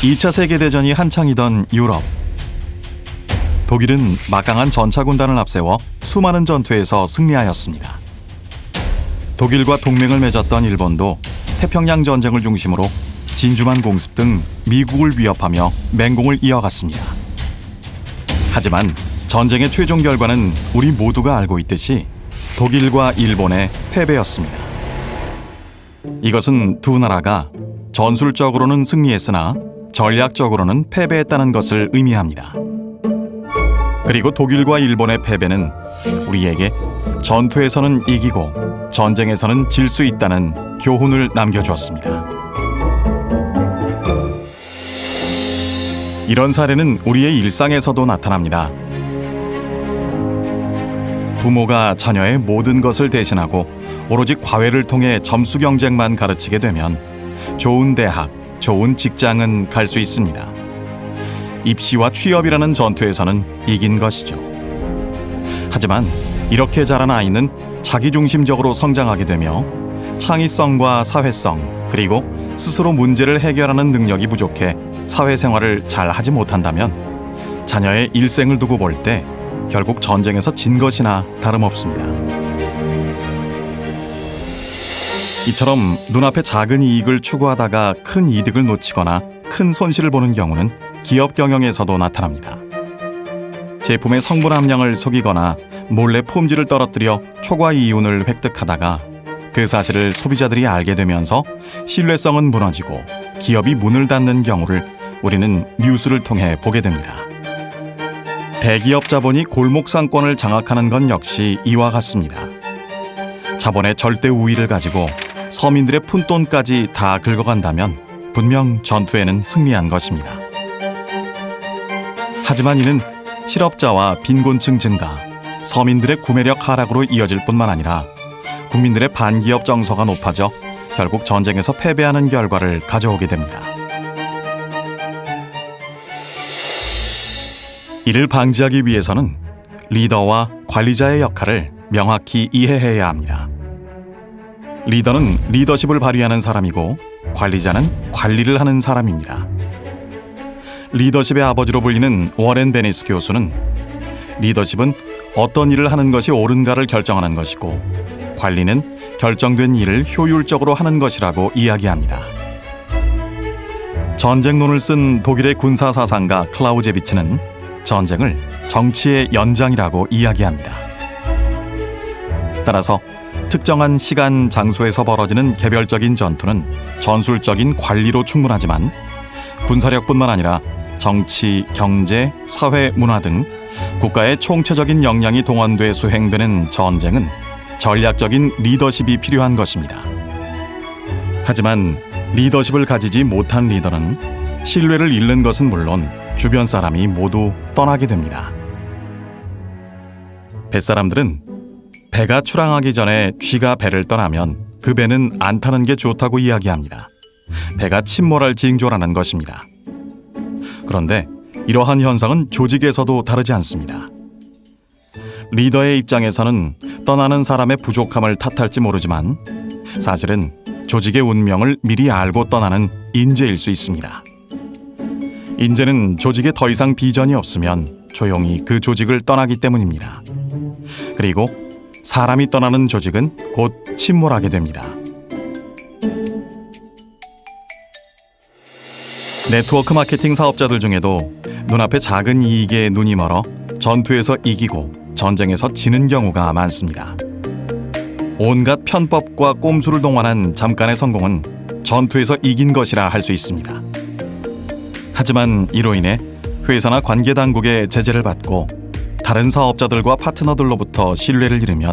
2차 세계대전이 한창이던 유럽. 독일은 막강한 전차군단을 앞세워 수많은 전투에서 승리하였습니다. 독일과 동맹을 맺었던 일본도 태평양 전쟁을 중심으로 진주만 공습 등 미국을 위협하며 맹공을 이어갔습니다. 하지만 전쟁의 최종 결과는 우리 모두가 알고 있듯이 독일과 일본의 패배였습니다. 이것은 두 나라가 전술적으로는 승리했으나 전략적으로는 패배했다는 것을 의미합니다. 그리고 독일과 일본의 패배는 우리에게 전투에서는 이기고 전쟁에서는 질 수 있다는 교훈을 남겨주었습니다. 이런 사례는 우리의 일상에서도 나타납니다. 부모가 자녀의 모든 것을 대신하고 오로지 과외를 통해 점수 경쟁만 가르치게 되면 좋은 대학, 좋은 직장은 갈 수 있습니다. 입시와 취업이라는 전투에서는 이긴 것이죠. 하지만 이렇게 자란 아이는 자기중심적으로 성장하게 되며 창의성과 사회성, 그리고 스스로 문제를 해결하는 능력이 부족해 사회생활을 잘 하지 못한다면 자녀의 일생을 두고 볼 때 결국 전쟁에서 진 것이나 다름없습니다. 이처럼 눈앞에 작은 이익을 추구하다가 큰 이득을 놓치거나 큰 손실을 보는 경우는 기업 경영에서도 나타납니다. 제품의 성분 함량을 속이거나 몰래 품질을 떨어뜨려 초과 이윤을 획득하다가 그 사실을 소비자들이 알게 되면서 신뢰성은 무너지고 기업이 문을 닫는 경우를 우리는 뉴스를 통해 보게 됩니다. 대기업 자본이 골목 상권을 장악하는 건 역시 이와 같습니다. 자본의 절대 우위를 가지고 서민들의 푼돈까지 다 긁어간다면 분명 전투에는 승리한 것입니다. 하지만 이는 실업자와 빈곤층 증가, 서민들의 구매력 하락으로 이어질 뿐만 아니라 국민들의 반기업 정서가 높아져 결국 전쟁에서 패배하는 결과를 가져오게 됩니다. 이를 방지하기 위해서는 리더와 관리자의 역할을 명확히 이해해야 합니다. 리더는 리더십을 발휘하는 사람이고 관리자는 관리를 하는 사람입니다. 리더십의 아버지로 불리는 워렌 베니스 교수는 리더십은 어떤 일을 하는 것이 옳은가를 결정하는 것이고 관리는 결정된 일을 효율적으로 하는 것이라고 이야기합니다. 전쟁론을 쓴 독일의 군사사상가 클라우제비츠는 전쟁을 정치의 연장이라고 이야기합니다. 따라서 특정한 시간, 장소에서 벌어지는 개별적인 전투는 전술적인 관리로 충분하지만 군사력뿐만 아니라 정치, 경제, 사회, 문화 등 국가의 총체적인 역량이 동원돼 수행되는 전쟁은 전략적인 리더십이 필요한 것입니다. 하지만 리더십을 가지지 못한 리더는 신뢰를 잃는 것은 물론 주변 사람이 모두 떠나게 됩니다. 뱃사람들은 배가 출항하기 전에 쥐가 배를 떠나면 그 배는 안 타는 게 좋다고 이야기합니다. 배가 침몰할 징조라는 것입니다. 그런데 이러한 현상은 조직에서도 다르지 않습니다. 리더의 입장에서는 떠나는 사람의 부족함을 탓할지 모르지만 사실은 조직의 운명을 미리 알고 떠나는 인재일 수 있습니다. 인재는 조직에 더 이상 비전이 없으면 조용히 그 조직을 떠나기 때문입니다. 그리고 사람이 떠나는 조직은 곧 침몰하게 됩니다. 네트워크 마케팅 사업자들 중에도 눈앞에 작은 이익에 눈이 멀어 전투에서 이기고 전쟁에서 지는 경우가 많습니다. 온갖 편법과 꼼수를 동원한 잠깐의 성공은 전투에서 이긴 것이라 할 수 있습니다. 하지만 이로 인해 회사나 관계 당국의 제재를 받고 다른 사업자들과 파트너들로부터 신뢰를 잃으면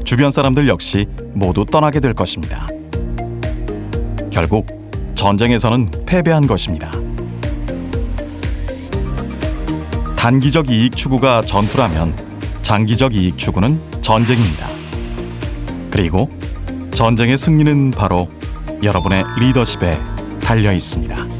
주변 사람들 역시 모두 떠나게 될 것입니다. 결국 전쟁에서는 패배한 것입니다. 단기적 이익 추구가 전투라면 장기적 이익 추구는 전쟁입니다. 그리고 전쟁의 승리는 바로 여러분의 리더십에 달려 있습니다.